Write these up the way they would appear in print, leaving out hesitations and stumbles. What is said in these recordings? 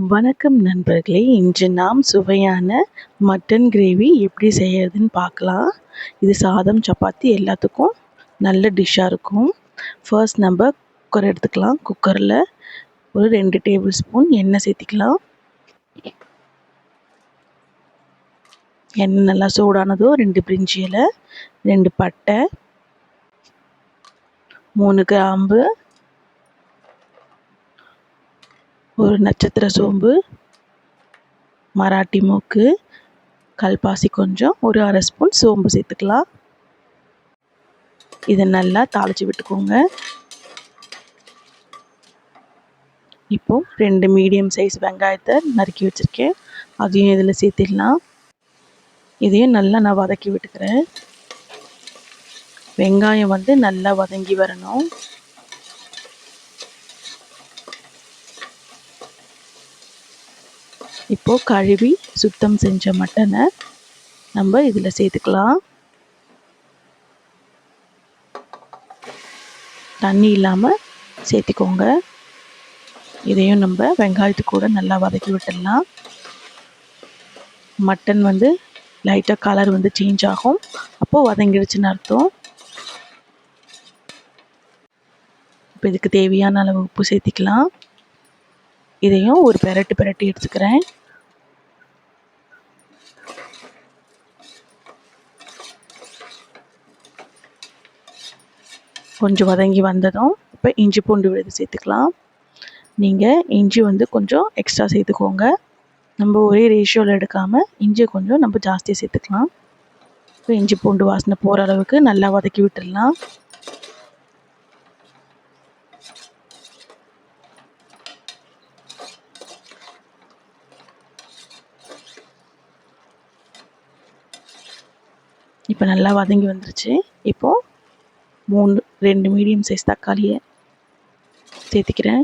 வணக்கம் நண்பர்களே, இன்று நாம் சுவையான மட்டன் கிரேவி எப்படி செய்யறதுன்னு பார்க்கலாம். இது சாதம், சப்பாத்தி எல்லாத்துக்கும் நல்ல டிஷ்ஷாக இருக்கும். ஃபர்ஸ்ட் நம்ம குக்கர் எடுத்துக்கலாம். குக்கரில் ஒரு 2 டேபிள் ஸ்பூன் எண்ணெய் சேர்த்திக்கலாம். எண்ணெய் நல்லா சூடானதும் 2 பிரிஞ்சி இலை, 2 பட்டை, 3 கிராம்பு, ஒரு நட்சத்திர சோம்பு, மராட்டி மூக்கு, கல்பாசி கொஞ்சம், ஒரு 1/2 ஸ்பூன் சோம்பு சேர்த்துக்கலாம். இதை நல்லா தாளித்து விட்டுக்கோங்க. இப்போது 2 மீடியம் சைஸ் வெங்காயத்தை நறுக்கி வச்சுருக்கேன், அதையும் இதில் சேர்த்திடலாம். இதையும் நல்லா நான் வதக்கி விட்டுக்கிறேன். வெங்காயம் நல்லா வதங்கி வரணும். இப்போது கழுவி சுத்தம் செஞ்ச மட்டனை நம்ம இதில் சேர்த்துக்கலாம். தண்ணி இல்லாமல் சேர்த்திக்கோங்க. இதையும் நம்ம வெங்காயத்து கூட நல்லா வதக்கி விட்டுடலாம். மட்டன் லைட்டாக கலர் சேஞ்ச் ஆகும், அப்போது வதங்கிடுச்சுன்னு அர்த்தம். இப்போ இதுக்கு தேவையான அளவு உப்பு சேர்த்திக்கலாம். இதையும் ஒரு பெரட்டி எடுத்துக்கிறேன். கொஞ்சம் வதங்கி வந்ததும் இப்போ இஞ்சி பூண்டு விழுது சேர்த்துக்கலாம். நீங்கள் இஞ்சி கொஞ்சம் எக்ஸ்ட்ரா சேர்த்துக்கோங்க. நம்ம ஒரே ரேஷியோவில் எடுக்காமல் இஞ்சி கொஞ்சம் நம்ம ஜாஸ்தியாக சேர்த்துக்கலாம். இப்போ இஞ்சி பூண்டு வாசனை போகிற அளவுக்கு நல்லா வதக்கி விட்டுடலாம். இப்போ நல்லா வதங்கி வந்துருச்சு. இப்போது 2 மீடியம் சைஸ் தக்காளியை சேர்த்திக்கிறேன்.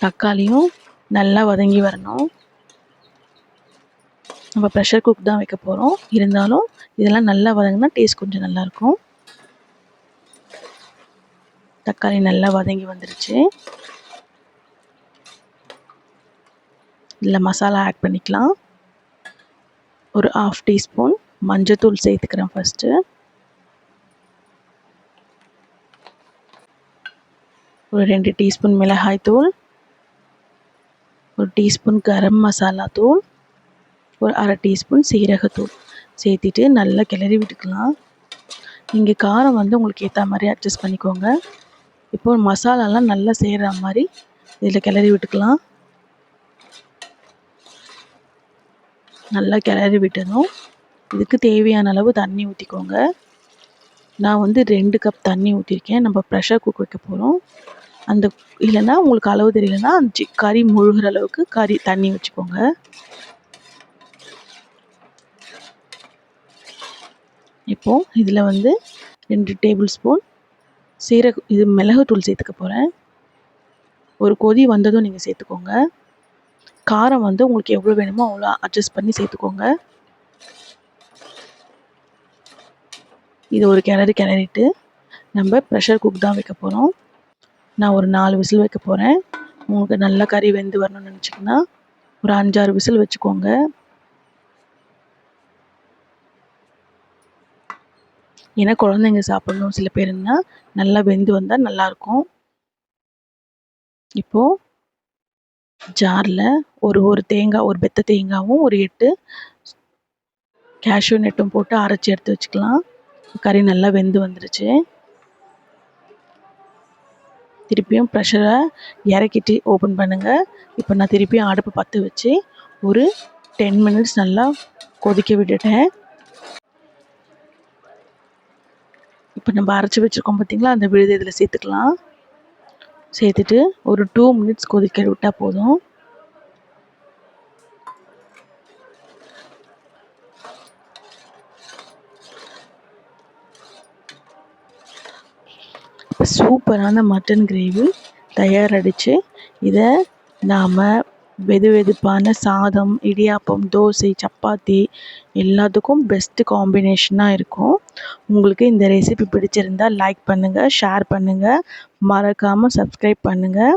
தக்காளியும் நல்லா வதங்கி வரணும். நம்ம ப்ரெஷர் குக் தான் வைக்க போகிறோம், இருந்தாலும் இதெல்லாம் நல்லா வதங்கினா டேஸ்ட் கொஞ்சம் நல்லாயிருக்கும். தக்காளி நல்லா வதங்கி வந்துருச்சு. இதில் மசாலா ஆட் பண்ணிக்கலாம். ஒரு 1/2 டீஸ்பூன் மஞ்சத்தூள் சேர்த்துக்கிறேன். ஃபஸ்ட்டு ஒரு 2 டீஸ்பூன் மிளகாய் தூள், ஒரு டீஸ்பூன் கரம் மசாலா தூள், ஒரு 1/2 டீஸ்பூன் சீரகத்தூள் சேர்த்திட்டு நல்லா கிளறி விட்டுக்கலாம். நீங்கள் காரம் உங்களுக்கு ஏற்ற மாதிரி அட்ஜஸ்ட் பண்ணிக்கோங்க. இப்போது மசாலாலாம் நல்லா சேர்கிற மாதிரி இதில் கிளறி விட்டுக்கலாம். நல்லா கிளறி விட்டதும் இதுக்கு தேவையான அளவு தண்ணி ஊற்றிக்கோங்க. நான் 2 கப் தண்ணி ஊற்றிருக்கேன். நம்ம ப்ரெஷர் குக் வைக்க போகிறோம். இல்லைன்னா உங்களுக்கு அளவு தெரியலன்னா கறி முழுகிற அளவுக்கு தண்ணி வச்சுக்கோங்க. இப்போது இதில் 2 டேபிள் ஸ்பூன் மிளகுத்தூள் சேர்த்துக்க போகிறேன். ஒரு கொதி வந்ததும் நீங்கள் சேர்த்துக்கோங்க. காரம் உங்களுக்கு எவ்வளோ வேணுமோ அவ்வளோ அட்ஜஸ்ட் பண்ணி சேர்த்துக்கோங்க. இது ஒரு கிளறிட்டு நம்ம ப்ரெஷர் குக் தான் வைக்க போகிறோம். நான் ஒரு 4 விசில் வைக்க போகிறேன். உங்களுக்கு நல்லா கறி வெந்து வரணும்னு நினச்சிங்கன்னா ஒரு 5-6 விசில் வச்சுக்கோங்க. ஏன்னா குழந்தைங்க சாப்பிடணும் சில பேருன்னா நல்லா வெந்து வந்தால் நல்லாயிருக்கும். இப்போது ஜாரில் ஒரு தேங்காய், ஒரு பெத்த தேங்காயும் ஒரு 8 கேஷ்யூ நட்டும் போட்டு அரைச்சி எடுத்து வச்சுக்கலாம். கறி நல்லா வெந்து வந்துருச்சு. திருப்பியும் ப்ரெஷரை இறக்கிட்டு ஓப்பன் பண்ணுங்கள். இப்போ நான் திருப்பியும் அடுப்பு பற்ற வச்சு ஒரு 10 மினிட்ஸ் நல்லா கொதிக்க விட்டுட்டேன். இப்போ நம்ம அரைச்சி வச்சுருக்கோம் பார்த்திங்களா, அந்த விழுது இதில் சேர்த்துக்கலாம். சேர்த்துட்டு ஒரு 2 மினிட்ஸ் கொதிக்க விட்டால் போதும். சூப்பரான மட்டன் கிரேவி தயாராகிடுச்சு. இதை நாம் வெதுவெதுப்பான சாதம், இடியாப்பம், தோசை, சப்பாத்தி எல்லாத்துக்கும் பெஸ்ட்டு காம்பினேஷனாக இருக்கும். உங்களுக்கு இந்த ரெசிபி பிடிச்சிருந்தால் லைக் பண்ணுங்கள், ஷேர் பண்ணுங்கள், மறக்காமல் சப்ஸ்கிரைப் பண்ணுங்கள்.